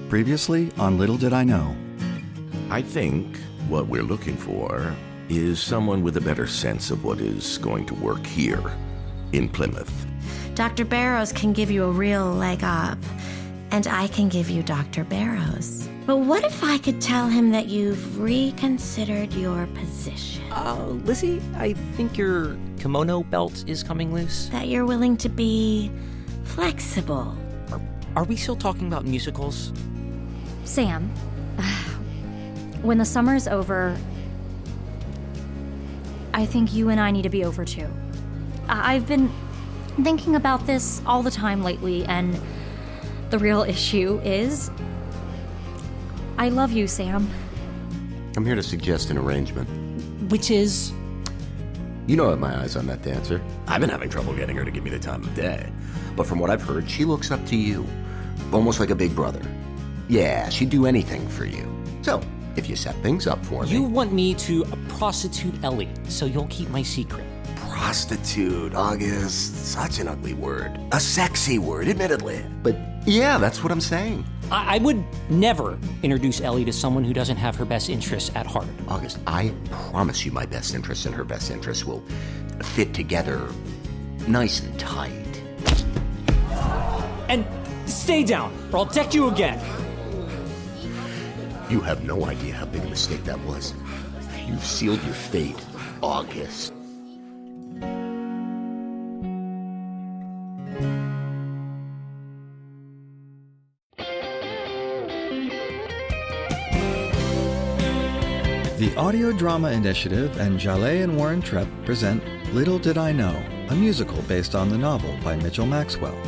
Previously on Little Did I Know. I think what we're looking for is someone with a better sense of what is going to work here in Plymouth. Dr. Barrows can give you a real leg up, and I can give you Dr. Barrows. But what if I could tell him that you've reconsidered your position? Lizzie, I think your kimono belt is coming loose. That you're willing to be flexible. Are we still talking about musicals? Sam, when the summer's over, I think you and I need to be over too. I've been thinking about this all the time lately, and the real issue is, I love you, Sam. I'm here to suggest an arrangement. Which is? You know I have my eyes on that dancer. I've been having trouble getting her to give me the time of day. But from what I've heard, she looks up to you. Almost like a big brother. Yeah, she'd do anything for you. So, if you set things up for me... You want me to prostitute Ellie, so you'll keep my secret. Prostitute, August. Such an ugly word. A sexy word, admittedly. But yeah, that's what I'm saying. I would never introduce Ellie to someone who doesn't have her best interests at heart. August, I promise you my best interests and her best interests will fit together nice and tight. And stay down, or I'll deck you again. You have no idea how big a mistake that was. You've sealed your fate, August. The Audio Drama Initiative and Jaleh and Warren Trepp present Little Did I Know, a musical based on the novel by Mitchell Maxwell.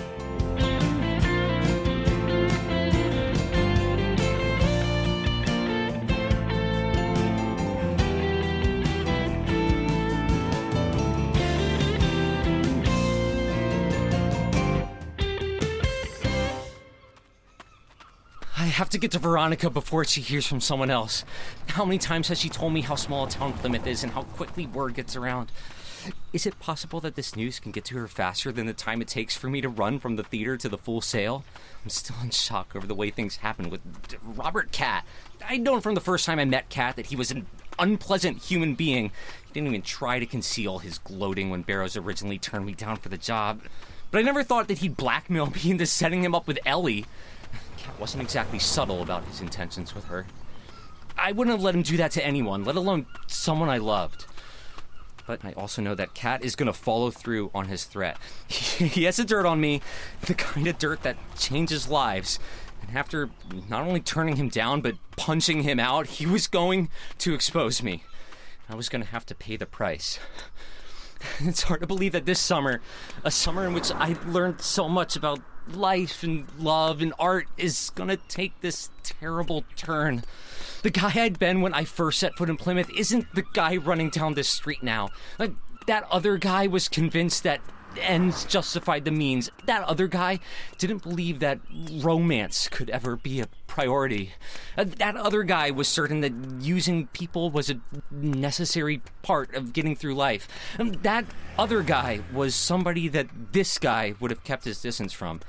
I have to get to Veronica before she hears from someone else. How many times has she told me how small a town Plymouth is and how quickly word gets around? Is it possible that this news can get to her faster than the time it takes for me to run from the theater to the Full Sail? I'm still in shock over the way things happened with Robert Cat. I'd known from the first time I met Cat that he was an unpleasant human being. He didn't even try to conceal his gloating when Barrows originally turned me down for the job. But I never thought that he'd blackmail me into setting him up with Ellie. Cat wasn't exactly subtle about his intentions with her. I wouldn't have let him do that to anyone, let alone someone I loved. But I also know that Cat is going to follow through on his threat. He has the dirt on me, the kind of dirt that changes lives. And after not only turning him down, but punching him out, he was going to expose me. I was going to have to pay the price. It's hard to believe that this summer, a summer in which I learned so much about life and love and art, is gonna take this terrible turn. The guy I'd been when I first set foot in Plymouth isn't the guy running down this street now. Like, that other guy was convinced that ends justified the means. That other guy didn't believe that romance could ever be a priority. That other guy was certain that using people was a necessary part of getting through life. That other guy was somebody that this guy would have kept his distance from.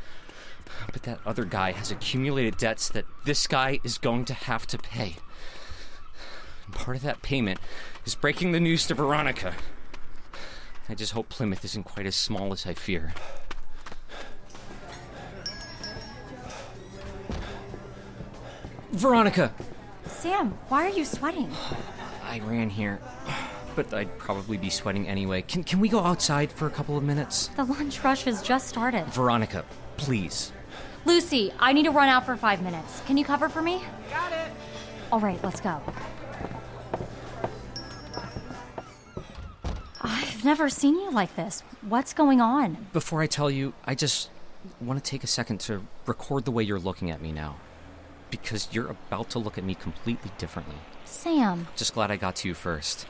But that other guy has accumulated debts that this guy is going to have to pay. And part of that payment is breaking the news to Veronica. I just hope Plymouth isn't quite as small as I fear. Veronica! Sam, why are you sweating? I ran here, but I'd probably be sweating anyway. Can we go outside for a couple of minutes? The lunch rush has just started. Veronica, please. Lucy, I need to run out for 5 minutes. Can you cover for me? Got it! All right, let's go. I've never seen you like this. What's going on? Before I tell you, I just want to take a second to record the way you're looking at me now. Because you're about to look at me completely differently. Sam. Just glad I got to you first.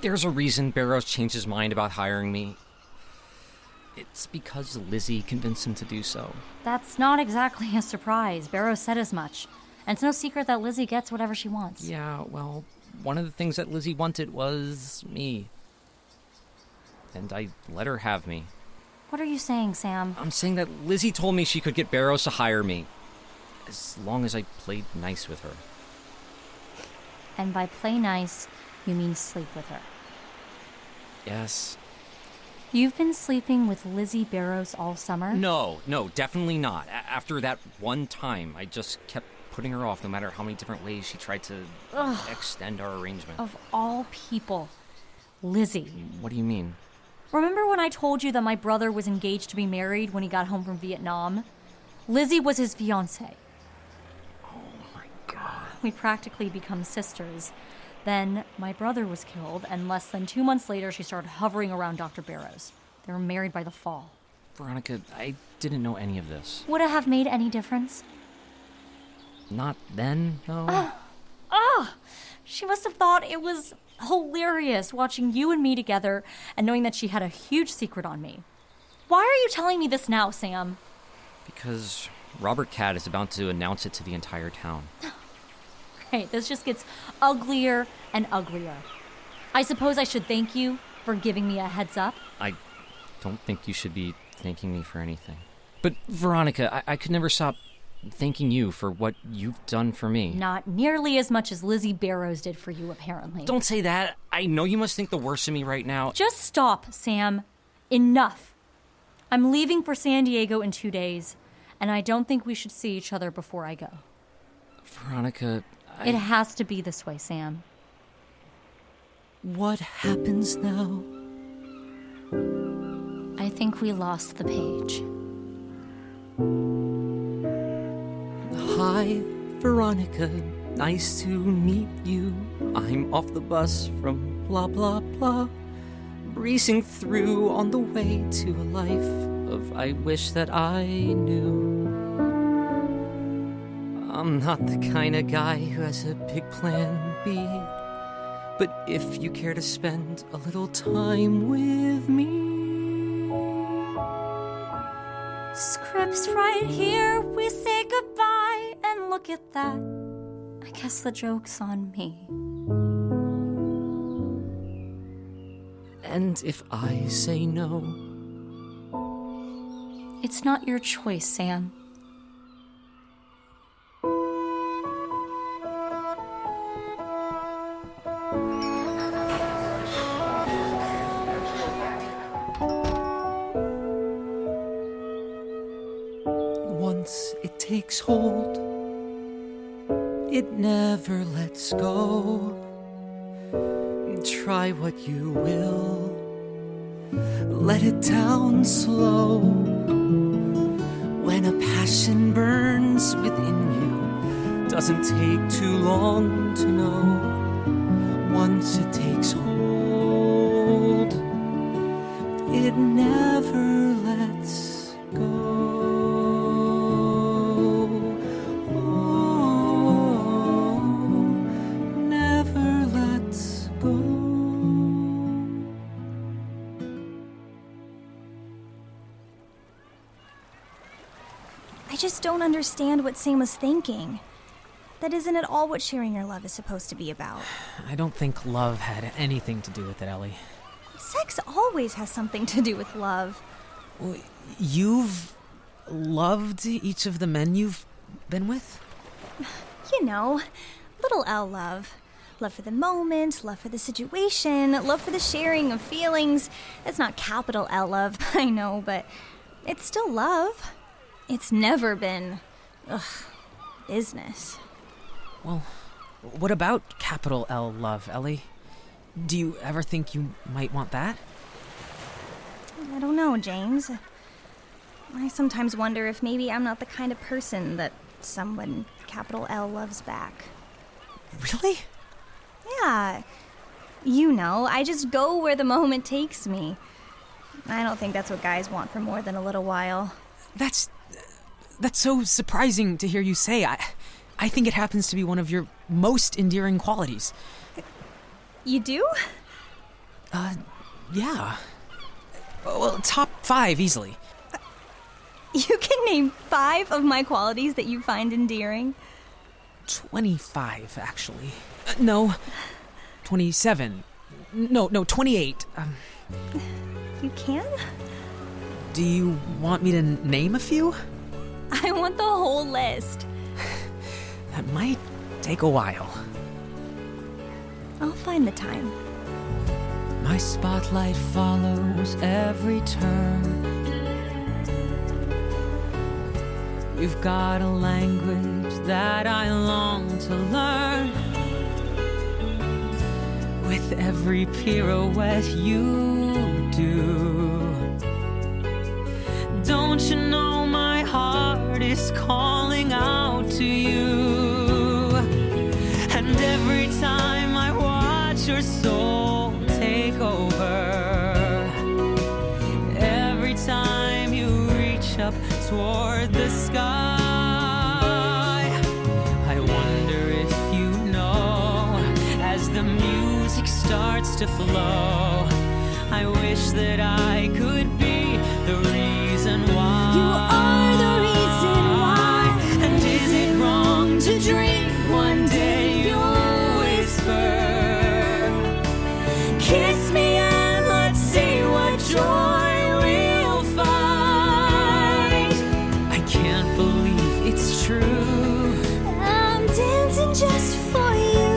There's a reason Barrows changed his mind about hiring me. It's because Lizzie convinced him to do so. That's not exactly a surprise. Barrows said as much. And it's no secret that Lizzie gets whatever she wants. Yeah, well, one of the things that Lizzie wanted was me. And I let her have me. What are you saying, Sam? I'm saying that Lizzie told me she could get Barrows to hire me. as long as I played nice with her. And by play nice, you mean sleep with her. Yes. You've been sleeping with Lizzie Barrows all summer? No, definitely not. After that one time, I just kept putting her off no matter how many different ways she tried to extend our arrangement. Of all people, Lizzie. What do you mean? Remember when I told you that my brother was engaged to be married when he got home from Vietnam? Lizzie was his fiancée. Oh my God. We practically become sisters. Then my brother was killed, and less than 2 months later, she started hovering around Dr. Barrows. They were married by the fall. Veronica, I didn't know any of this. Would it have made any difference? Not then, though. She must have thought it was hilarious watching you and me together and knowing that she had a huge secret on me. Why are you telling me this now, Sam? Because Robert Cadd is about to announce it to the entire town. Hey, this just gets uglier and uglier. I suppose I should thank you for giving me a heads up. I don't think you should be thanking me for anything. But Veronica, I could never stop thanking you for what you've done for me. Not nearly as much as Lizzie Barrows did for you, apparently. Don't say that. I know you must think the worst of me right now. Just stop, Sam. Enough. I'm leaving for San Diego in 2 days, and I don't think we should see each other before I go. Veronica, It has to be this way, Sam. What happens now? I think we lost the page. Hi, Veronica. Nice to meet you. I'm off the bus from blah, blah, blah. Racing through on the way to a life of I wish that I knew. I'm not the kind of guy who has a big plan B. But if you care to spend a little time with me. Script's right here, we say goodbye, and look at that. I guess the joke's on me. And if I say no, It's not your choice, Sam. once it takes hold, it never lets go. Try what you will, let it down slow. When a passion burns within you, doesn't take too long to know. Once it takes hold, it never lets go. Oh, never lets go. I just don't understand what Sam was thinking. That isn't at all what sharing your love is supposed to be about. I don't think love had anything to do with it, Ellie. Sex always has something to do with love. Well, you've loved each of the men you've been with? You know, little L love. Love for the moment, love for the situation, love for the sharing of feelings. It's not capital L love, I know, but it's still love. It's never been, business. Well, what about capital L love, Ellie? Do you ever think you might want that? I don't know, James. I sometimes wonder if maybe I'm not the kind of person that someone capital L loves back. Really? Yeah. You know, I just go where the moment takes me. I don't think that's what guys want for more than a little while. That's so surprising to hear you say. I think it happens to be one of your most endearing qualities. You do? Yeah. Well, top 5 easily. You can name 5 of my qualities that you find endearing? 25, actually. No, 27. No, 28. You can? Do you want me to name a few? I want the whole list. that might take a while. I'll find the time. My spotlight follows every turn. You've got a language that I long to learn. With every pirouette you do, don't you know my heart is calling out to you? And every time I watch your soul take over, every time you reach up toward the sky, I wonder if you know, as the music starts to flow, I wish that I could be the reason why. You are the reason why. And is it wrong to dream one day you'll whisper, kiss me and let's see what joy we'll find? I can't believe it's true. I'm dancing just for you.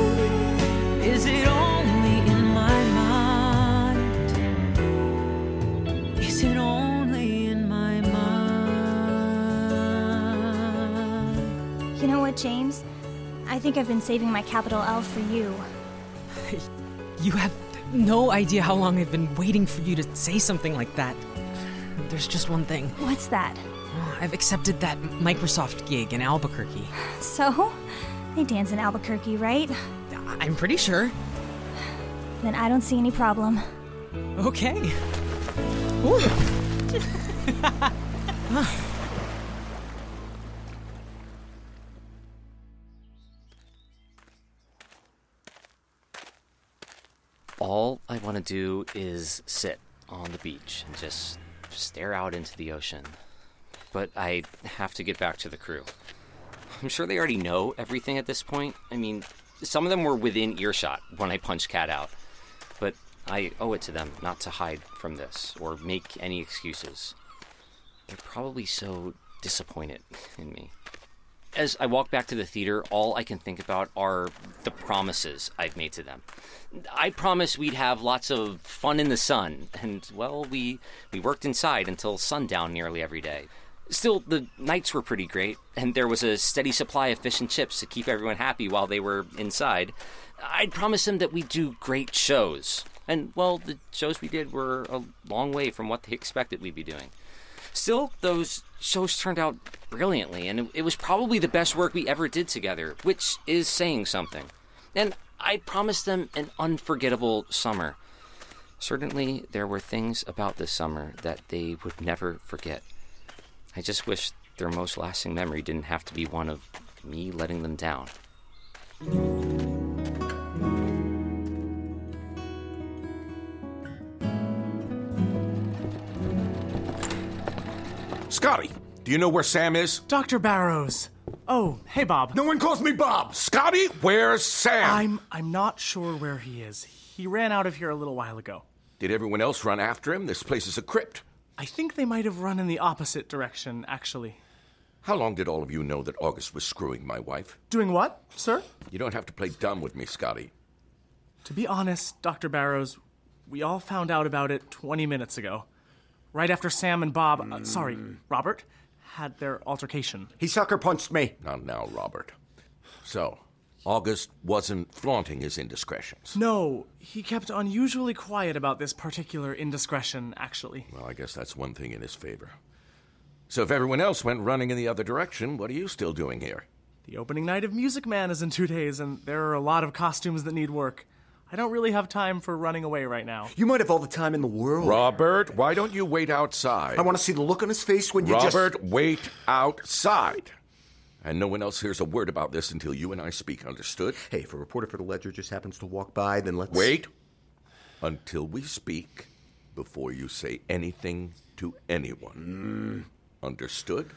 Is it only in my mind? Is it only in my mind? You know what, James? I think I've been saving my capital L for you. You have no idea how long I've been waiting for you to say something like that. There's just one thing. What's that? I've accepted that Microsoft gig in Albuquerque. So? They dance in Albuquerque, right? I'm pretty sure. Then I don't see any problem. Okay. Ooh. All I want to do is sit on the beach and just stare out into the ocean. But I have to get back to the crew. I'm sure they already know everything at this point. I mean, some of them were within earshot when I punched Kat out. But I owe it to them not to hide from this or make any excuses. They're probably so disappointed in me. As I walk back to the theater, all I can think about are the promises I've made to them. I promised we'd have lots of fun in the sun, and, well, we worked inside until sundown nearly every day. Still, the nights were pretty great, and there was a steady supply of fish and chips to keep everyone happy while they were inside. I'd promised them that we'd do great shows, and, well, the shows we did were a long way from what they expected we'd be doing. Still, those shows turned out brilliantly, and it was probably the best work we ever did together, which is saying something. And I promised them an unforgettable summer. Certainly, there were things about this summer that they would never forget. I just wish their most lasting memory didn't have to be one of me letting them down. Scotty, do you know where Sam is? Dr. Barrows. Oh, hey, Bob. No one calls me Bob. Scotty, where's Sam? I'm not sure where he is. He ran out of here a little while ago. Did everyone else run after him? This place is a crypt. I think they might have run in the opposite direction, actually. How long did all of you know that August was screwing my wife? Doing what, sir? You don't have to play dumb with me, Scotty. To be honest, Dr. Barrows, we all found out about it 20 minutes ago. Right after Sam and Bob, Robert, had their altercation. He sucker punched me. Not now, Robert. So, August wasn't flaunting his indiscretions. No, he kept unusually quiet about this particular indiscretion, actually. Well, I guess that's one thing in his favor. So if everyone else went running in the other direction, what are you still doing here? The opening night of Music Man is in 2 days, and there are a lot of costumes that need work. I don't really have time for running away right now. You might have all the time in the world. Robert, why don't you wait outside? I want to see the look on his face when you Robert, wait outside. And no one else hears a word about this until you and I speak, understood? Hey, if a reporter for the Ledger just happens to walk by, then let's... Wait until we speak before you say anything to anyone. Understood?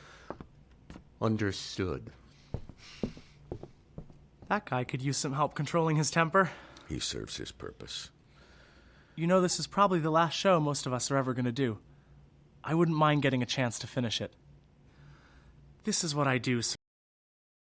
Understood. That guy could use some help controlling his temper. He serves his purpose. You know, this is probably the last show most of us are ever going to do. I wouldn't mind getting a chance to finish it. This is what I do, sir.